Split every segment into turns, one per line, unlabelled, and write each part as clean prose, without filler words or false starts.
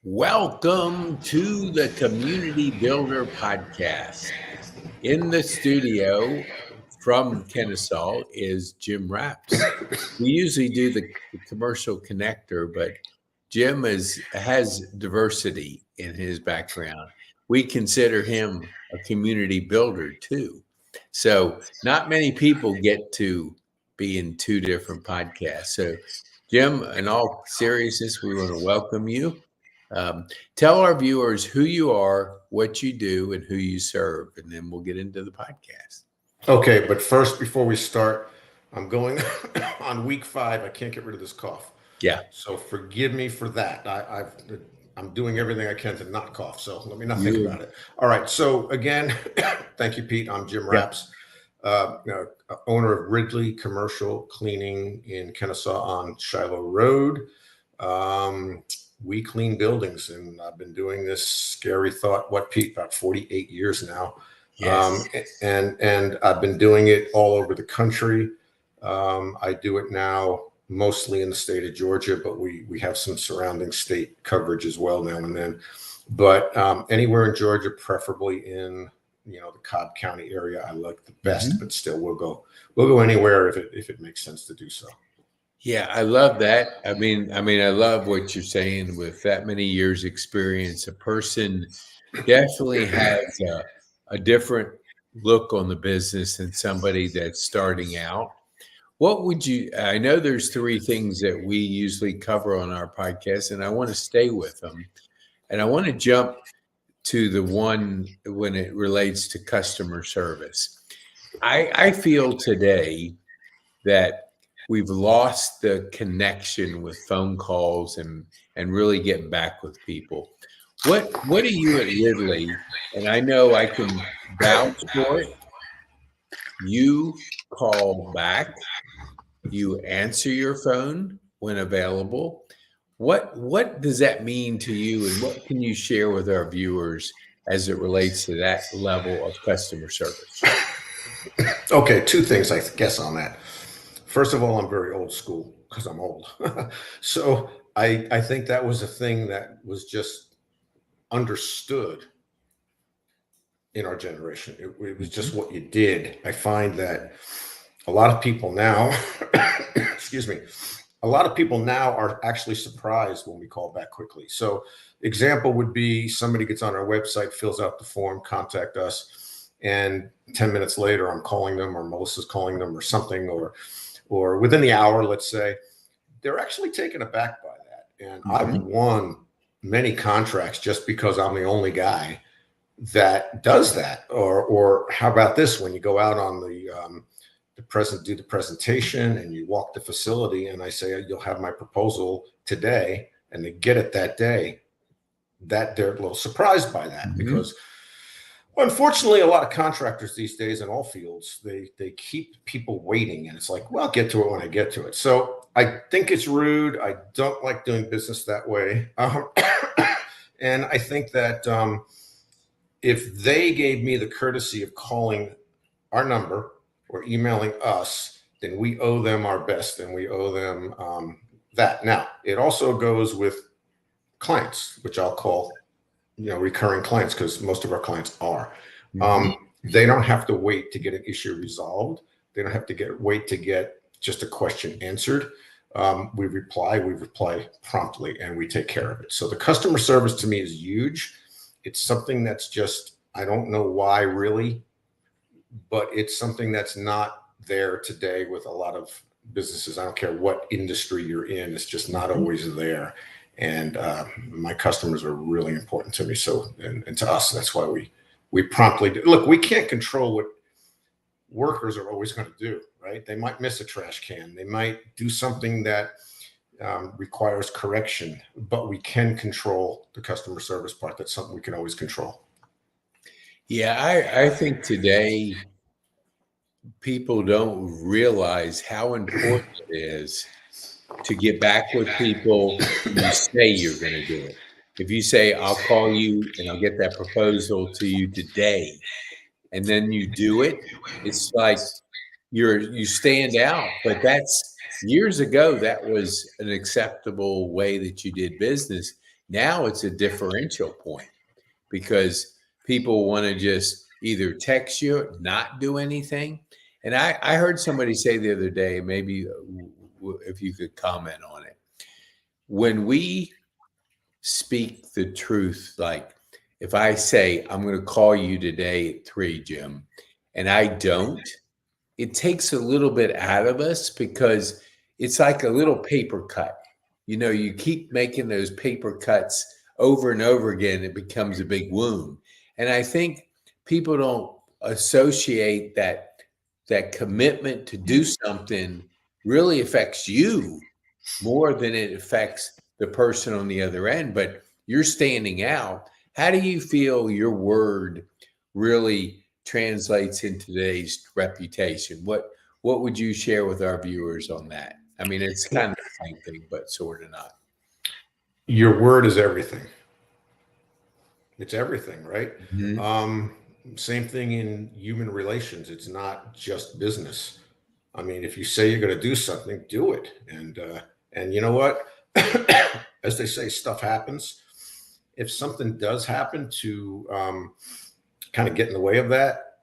Welcome to the Community Builder Podcast. In the studio from Kennesaw is Jim Raps. We usually do the commercial connector, but Jim has diversity in his background. We consider him a community builder too. So not many people get to be in two different podcasts. So Jim, in all seriousness, we want to welcome you. Tell our viewers who you are, what you do, and who you serve, and then we'll get into the podcast.
Okay, but first, before we start, I'm going on week 5. I can't get rid of this cough.
Yeah.
So forgive me for that. I'm doing everything I can to not cough. So let me not think about it. All right. So again, thank you, Pete. I'm Jim Raps, owner of Ridley Commercial Cleaning in Kennesaw on Shiloh Road. We clean buildings, and I've been doing this scary thought, Pete, about 48 years now.
Yes.
And I've been doing it all over the country. I do it now mostly in the state of Georgia, but we have some surrounding state coverage as well now and then. But anywhere in Georgia, preferably in the Cobb County area, I like the best. But still, we'll go anywhere if it makes sense to do so.
Yeah, I love that. I mean, I love what you're saying. With that many years experience, a person definitely has a different look on the business than somebody that's starting out. What would you, I know there's 3 things that we usually cover on our podcast, and I want to stay with them. And I want to jump to the one when it relates to customer service. I feel today that we've lost the connection with phone calls and really getting back with people. What are you at Ridley? And I know I can vouch for it. You call back. You answer your phone when available. What does that mean to you, and what can you share with our viewers as it relates to that level of customer service?
Okay, 2 things I guess on that. First of all, I'm very old school because I'm old. So I think that was a thing that was just understood in our generation. It was just what you did. I find that a lot of people now, excuse me, a lot of people now are actually surprised when we call back quickly. So example would be somebody gets on our website, fills out the form, contact us, and 10 minutes later, I'm calling them, or Melissa's calling them, or something, or within the hour, let's say. They're actually taken aback by that. And I've won many contracts just because I'm the only guy that does that. Or how about this, when you go out on do the presentation and you walk the facility and I say, you'll have my proposal today, and they get it that day, that they're a little surprised by that. Because unfortunately, a lot of contractors these days in all fields, they keep people waiting, and it's like, well, I'll get to it when I get to it. So I think it's rude. I don't like doing business that way. And I think that if they gave me the courtesy of calling our number or emailing us, then we owe them our best, and we owe them that. Now, it also goes with clients, which I'll call recurring clients, because most of our clients are. They don't have to wait to get an issue resolved. They don't have to wait to get just a question answered. We reply promptly, and we take care of it. So the customer service to me is huge. It's something that's just, I don't know why really, but it's something that's not there today with a lot of businesses. I don't care what industry you're in, it's just not always there. And my customers are really important to me. So, and to us, that's why we promptly do. Look, we can't control what workers are always going to do, right? They might miss a trash can. They might do something that requires correction, but we can control the customer service part. That's something we can always control.
Yeah, I think today people don't realize how important it is to get back with people when you say you're going to do it. If you say, I'll call you and I'll get that proposal to you today, and then you do it, it's like you stand out. But that's years ago, that was an acceptable way that you did business. Now it's a differential point because people want to just either text you, not do anything. And I heard somebody say the other day, maybe if you could comment on it, when we speak the truth, like if I say, I'm going to call you today at 3, Jim, and I don't, it takes a little bit out of us because it's like a little paper cut. You know, you keep making those paper cuts over and over again, it becomes a big wound. And I think people don't associate that commitment to do something really affects you more than it affects the person on the other end. But you're standing out. How do you feel your word really translates into today's reputation? What would you share with our viewers on that? I mean, it's kind of the same thing, but sort of not.
Your word is everything. It's everything, right?
Mm-hmm.
Same thing in human relations. It's not just business. I mean, if you say you're going to do something, do it. And you know what? As they say, stuff happens. If something does happen to kind of get in the way of that,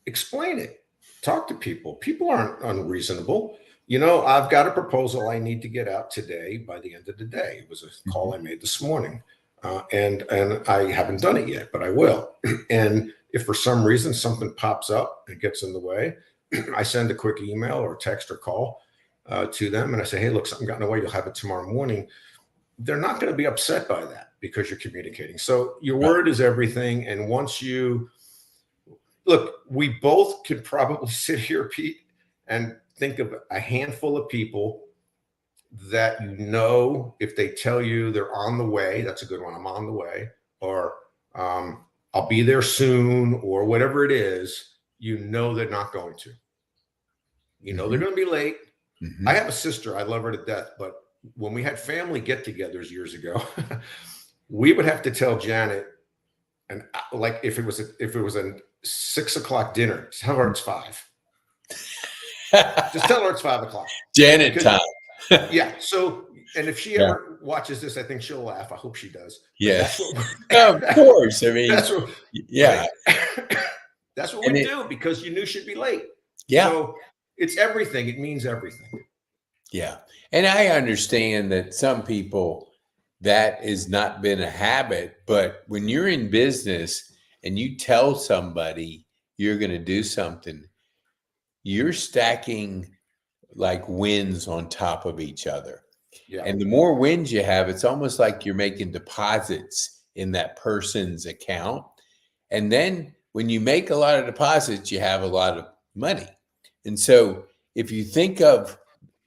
explain it. Talk to people. People aren't unreasonable. You know, I've got a proposal I need to get out today by the end of the day. It was a call I made this morning, and I haven't done it yet, but I will. And if for some reason something pops up and gets in the way, I send a quick email or text or call to them, and I say, "Hey, look, something got in the way. You'll have it tomorrow morning." They're not going to be upset by that because you're communicating. So your word is everything. And once you look, we both could probably sit here, Pete, and think of a handful of people that you know, if they tell you they're on the way, that's a good one. I'm on the way, or I'll be there soon, or whatever it is, you know they're not going to. You know they're going to be late. I have a sister. I love her to death. But when we had family get-togethers years ago, we would have to tell Janet, and like if it was a 6 o'clock dinner, tell her it's 5. Just tell her it's 5 o'clock.
Janet time.
Yeah. So, and if she ever watches this, I think she'll laugh. I hope she does.
Yes. Of course. I mean,
that's what,
yeah.
Right? That's what we do because you knew she'd be late.
Yeah.
So it's everything. It means everything.
Yeah. And I understand that some people, that has not been a habit, but when you're in business and you tell somebody you're going to do something, you're stacking like wins on top of each other. Yeah. And the more wins you have, it's almost like you're making deposits in that person's account. And then when you make a lot of deposits, you have a lot of money. And so if you think of,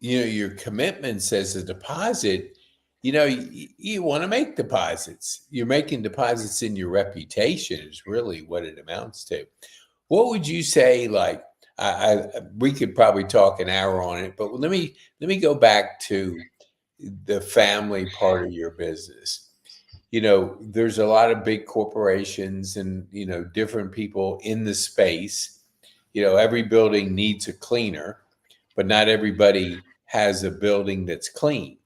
you know, your commitments as a deposit, you know, you want to make deposits. You're making deposits in your reputation is really what it amounts to. What would you say, like, we could probably talk an hour on it, but let me go back to the family part of your business. You know, there's a lot of big corporations and, you know, different people in the space. You know, every building needs a cleaner, but not everybody has a building that's clean.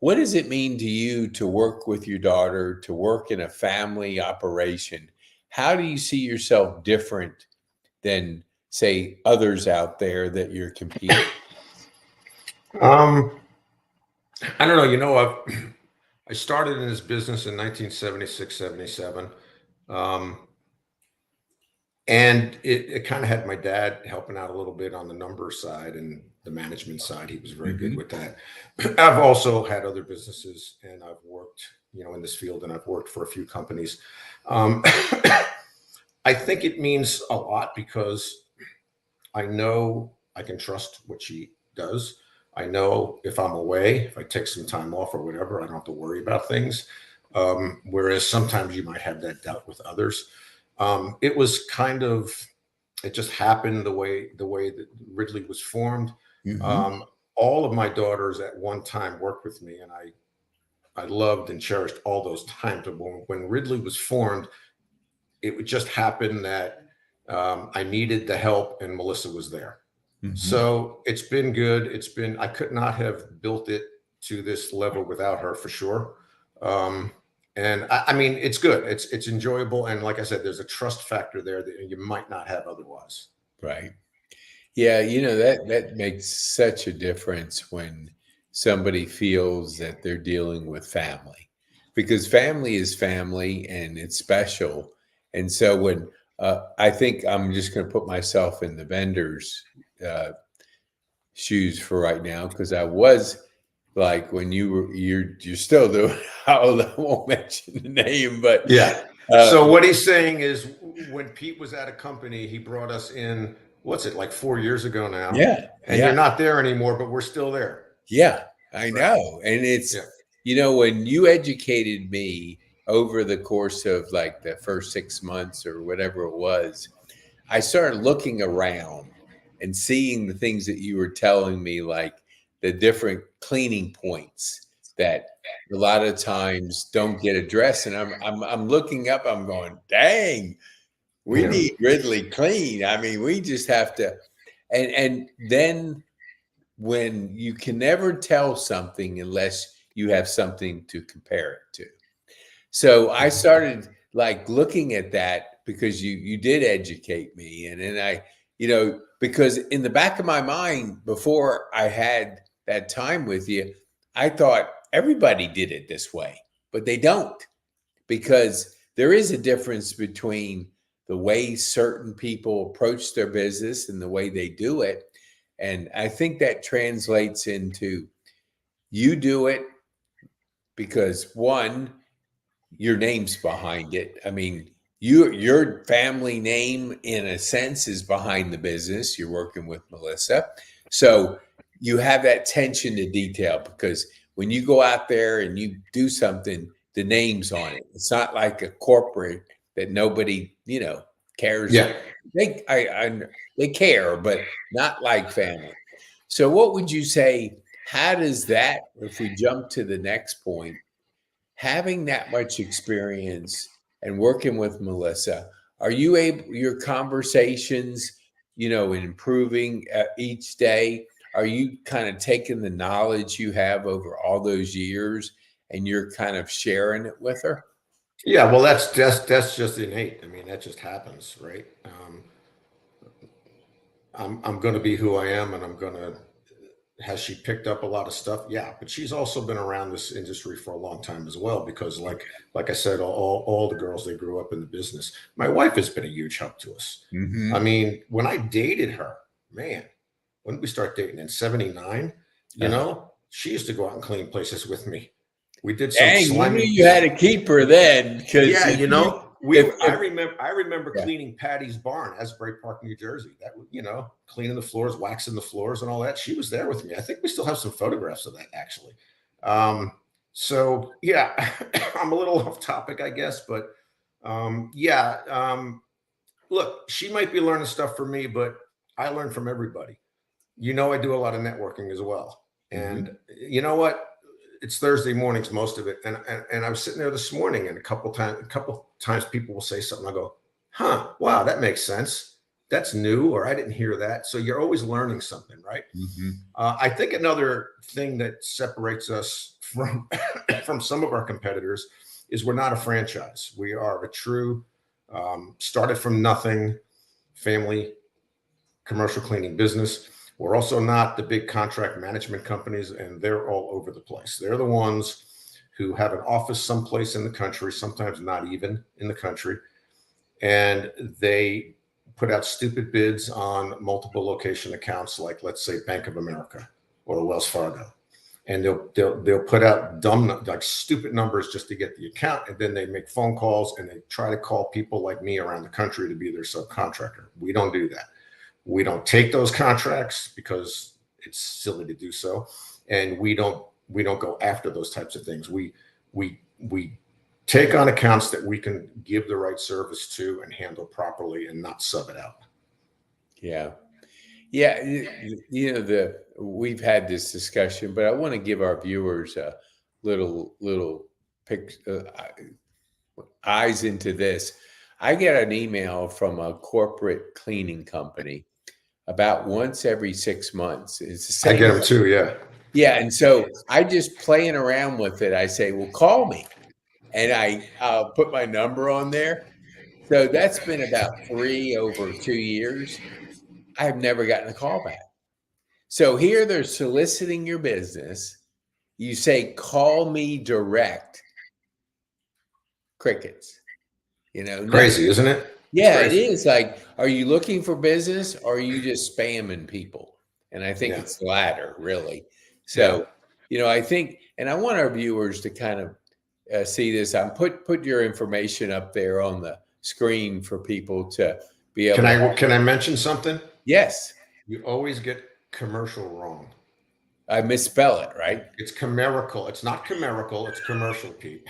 What does it mean to you to work with your daughter, to work in a family operation? How do you see yourself different than, say, others out there that you're competing?
I don't know. You know, I started in this business in 1976, 77. And it kind of had my dad helping out a little bit on the numbers side and the management side. He was very good with that. I've also had other businesses and I've worked, you know, in this field, and I've worked for a few companies. I think it means a lot because I know I can trust what she does. I know if I'm away, if I take some time off or whatever, I don't have to worry about things. Whereas sometimes you might have that doubt with others. It was kind of, it just happened the way that Ridley was formed. All of my daughters at one time worked with me, and I loved and cherished all those times. But when Ridley was formed, it would just happen that I needed the help, and Melissa was there. So it's been good. I could not have built it to this level without her, for sure. And I mean, it's good. It's enjoyable. And like I said, there's a trust factor there that you might not have otherwise.
Right. Yeah, that makes such a difference when somebody feels that they're dealing with family, because family is family and it's special. And so when I think I'm just going to put myself in the vendor's uh, shoes for right now, because I was like when you're still doing. I won't mention the name, but
Yeah.
uh,
So what he's saying is when Pete was at a company, he brought us in, what's it, like 4 years ago now?
yeah,
And
yeah.
you're not there anymore, but we're still there.
Yeah, I
Right.
know. And it's,
Yeah.
when you educated me over the course of like the first 6 months or whatever it was, I started looking around and seeing the things that you were telling me, like the different cleaning points that a lot of times don't get addressed. And I'm looking up, I'm going, dang, we
Yeah.
need Ridley clean. I mean, we just have to, and then when you can never tell something unless you have something to compare it to. So I started like looking at that because you did educate me. And then because in the back of my mind, before I had that time with you, I thought everybody did it this way, but they don't, because there is a difference between the way certain people approach their business and the way they do it. And I think that translates into, you do it because, one, your name's behind it. I mean, your family name in a sense is behind the business. You're working with Melissa. So you have that attention to detail, because when you go out there and you do something, the name's on it. It's not like a corporate that nobody, cares.
Yeah.
They care, but not like family. So what would you say, how does that, if we jump to the next point, having that much experience and working with Melissa, are you able, your conversations, improving each day? Are you kind of taking the knowledge you have over all those years and you're kind of sharing it with her?
Yeah. Well, that's just innate. I mean, that just happens, right? I'm going to be who I am, and I'm going to. Has she picked up a lot of stuff? Yeah, but she's also been around this industry for a long time as well. Because, like I said, all the girls, they grew up in the business. My wife has been a huge help to us.
Mm-hmm.
I mean, when I dated her, man, when did we start dating? In '79. She used to go out and clean places with me. We did some
Dang, you knew
slimy.
you had to keep her then, because
Yeah, I remember
yeah.
cleaning Patty's barn, Asbury Park, New Jersey. That cleaning the floors, waxing the floors, and all that. She was there with me. I think we still have some photographs of that, actually. So yeah, I'm a little off topic, I guess, but yeah. Look, she might be learning stuff from me, but I learn from everybody. I do a lot of networking as well, and
Mhm.
you know what? It's Thursday mornings, most of it. And I was sitting there this morning, and a couple times people will say something. I go, huh, wow, that makes sense. That's new, or I didn't hear that. So you're always learning something, right?
Mhm.
I think another thing that separates us from from some of our competitors is we're not a franchise. We are a true started from nothing family commercial cleaning business. We're also not the big contract management companies, and they're all over the place. They're the ones who have an office someplace in the country, sometimes not even in the country, and they put out stupid bids on multiple location accounts, like, let's say, Bank of America or Wells Fargo, and they'll put out dumb, like, stupid numbers just to get the account, and then they make phone calls and they try to call people like me around the country to be their subcontractor. We don't do that. We don't take those contracts because it's silly to do so, and we don't go after those types of things. We take on accounts that we can give the right service to and handle properly, and not sub it out.
Yeah. Yeah, we've had this discussion, but I want to give our viewers a little pic, eyes into this. I get an email from a corporate cleaning company about once every 6 months. It's the
I
same.
get them too. Yeah.
Yeah, and so I just playing around with it. I say, "Well, call me." and I'll put my number on there. So that's been about 3 over 2 years. I've never gotten a call back. So here they're soliciting your business. You say, call me direct. Crickets.
Crazy,
Nothing.
isn't it? It's
Yeah, it
crazy.
is. Like, are you looking for business or are you just spamming people? And I think
Yeah.
it's the latter, really.
Yeah.
So, I think, and I want our viewers to kind of see this. I'm put your information up there on the screen for people to be able to.
Can I mention something?
Yes,
You always get commercial wrong.
I misspell it, right?
It's Commerical. It's not Commerical. It's commercial, Pete.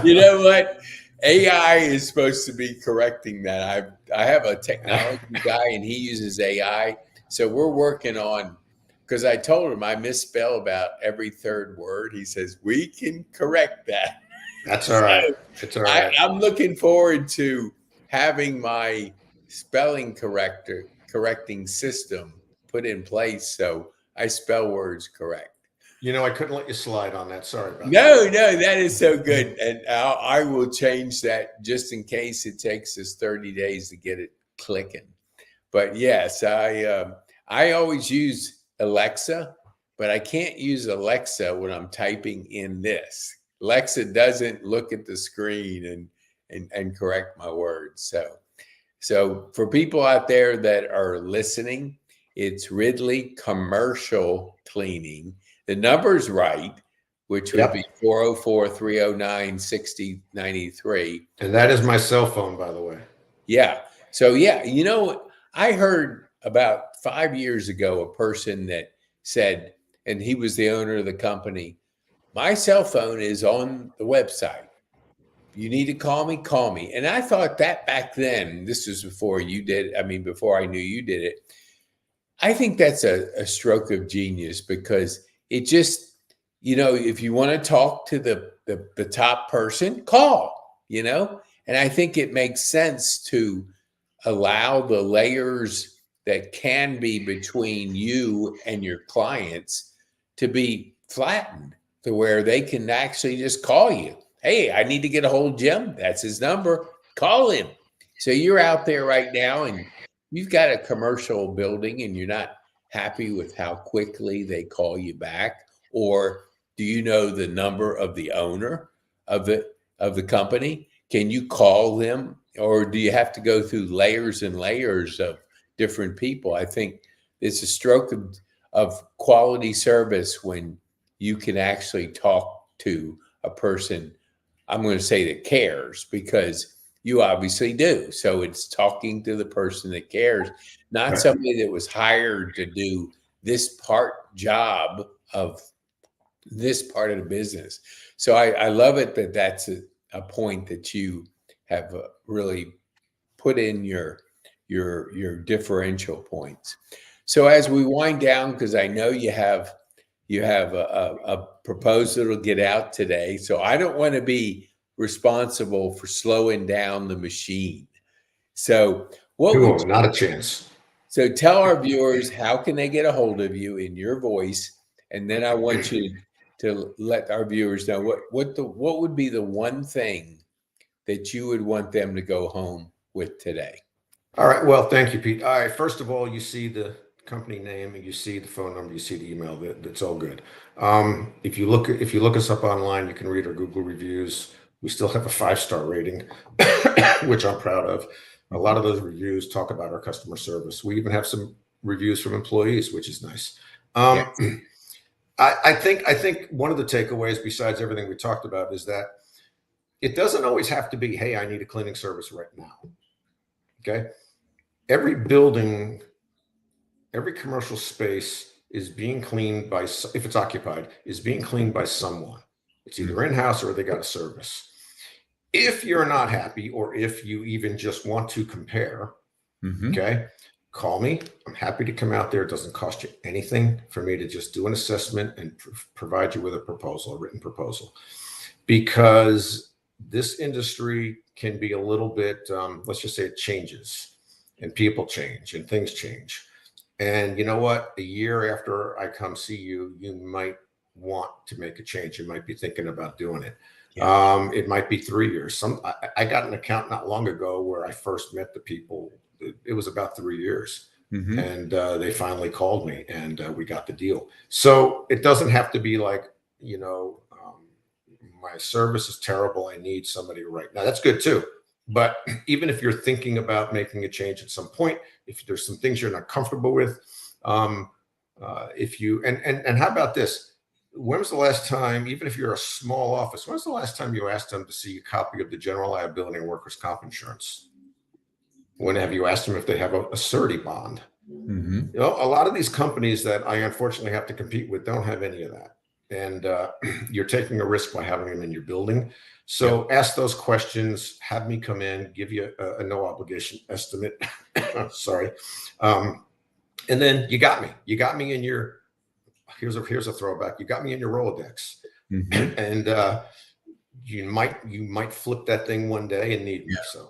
You know what? AI is supposed to be correcting that. I have a technology guy and he uses AI. So we're working on, because I told him I misspell about every third word. He says, we can correct that.
That's all right. It's all right.
I'm looking forward to having my spelling correcting system put in place so I spell words correct.
I couldn't let you slide on that. Sorry about that.
No, that is so good. And I will change that just in case it takes us 30 days to get it clicking. But yes, I always use Alexa, but I can't use Alexa when I'm typing in this. Alexa doesn't look at the screen and correct my words. So for people out there that are listening, it's Ridley Commercial Cleaning. The number's right, which would be 404-309-6093.
And that is my cell phone, by the way.
Yeah. So yeah, I heard about 5 years ago a person that said, and he was the owner of the company, my cell phone is on the website. You need to call me. And I thought that back then, this was before you did, before I knew you did it. I think that's a stroke of genius because it just, if you want to talk to the top person, call, and I think it makes sense to allow the layers that can be between you and your clients to be flattened to where they can actually just call you. Hey, I need to get a hold of Jim. That's his number. Call him. So you're out there right now and you've got a commercial building and you're not happy with how quickly they call you back. Or do you know the number of the owner of the company? Can you call them? Or do you have to go through layers and layers of different people? I think it's a stroke of quality service when you can actually talk to a person, I'm going to say, that cares, because you obviously do. So it's talking to the person that cares, not somebody that was hired to do this job of this part of the business. So I love it that that's a point that you have really put in your differential points. So as we wind down, because I know you have a proposal to get out today, so I don't want to be responsible for slowing down the machine. So
not a chance.
So tell our viewers, how can they get a hold of you in your voice? And then I want you to let our viewers know what would be the one thing that you would want them to go home with today.
All right. Well, thank you, Pete. All right. First of all, you see the company name, you see the phone number, you see the email. That's all good. If you look us up online, you can read our Google reviews. We still have a 5-star rating, which I'm proud of. A lot of those reviews talk about our customer service. We even have some reviews from employees, which is nice. Yes. I think one of the takeaways, besides everything we talked about, is that it doesn't always have to be, hey, I need a cleaning service right now. Okay. Every building, every commercial space is being cleaned by, if it's occupied, is being cleaned by someone. It's either in-house or they got a service. If you're not happy, or if you even just want to compare, okay, call me. I'm happy to come out there. It doesn't cost you anything for me to just do an assessment and provide you with a proposal, a written proposal, because this industry can be a little bit, let's just say it changes, and people change and things change. And you know what? A year after I come see you, you might want to make a change. You might be thinking about doing it.
Yeah.
It might be 3 years. I got an account not long ago where I first met the people. It was about 3 years.
Mm-hmm.
And they finally called me, and we got the deal. So it doesn't have to be like, my service is terrible, I need somebody right now. That's good too. But even if you're thinking about making a change at some point, if there's some things you're not comfortable with, if you and how about this? When was the last time, even if you're a small office, when was the last time you asked them to see a copy of the general liability and workers' comp insurance? When have you asked them if they have a surety bond?
Mm-hmm.
You know, a lot of these companies that I unfortunately have to compete with don't have any of that. And you're taking a risk by having them in your building. So ask those questions, have me come in, give you a no obligation estimate. Sorry. And then you got me. You got me in your, here's a throwback. You got me in your Rolodex.
Mm-hmm.
And you might flip that thing one day and need me. So.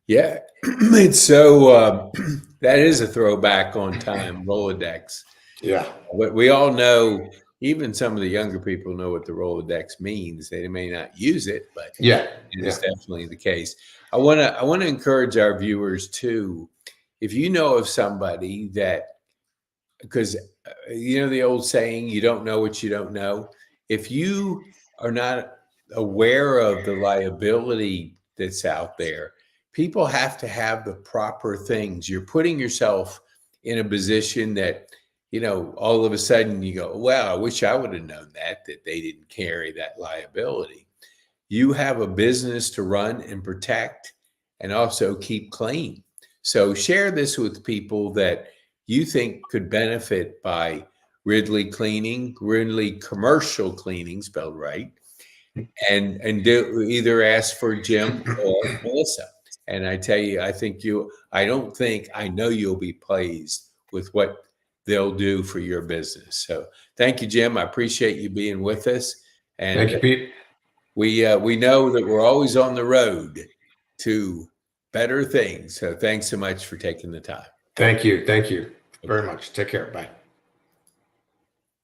Yeah, it's so that is a throwback on time, Rolodex.
Yeah.
But we all know, even some of the younger people know what the Rolodex means. They may not use it, but it's definitely the case. I want to encourage our viewers too. If you know of somebody that, because you know the old saying, you don't know what you don't know. If you are not aware of the liability that's out there, people have to have the proper things. You're putting yourself in a position that, all of a sudden you go, well, I wish I would have known that they didn't carry that liability. You have a business to run and protect and also keep clean. So share this with people that you think could benefit by Ridley Commercial Cleaning, spelled right, and do either ask for Jim or Melissa. And I tell you, I know you'll be pleased with what they'll do for your business. So thank you, Jim. I appreciate you being with us. And
thank you, Pete.
We know that we're always on the road to better things. So thanks so much for taking the time.
Thank you. Thank you very much. Take care. Bye.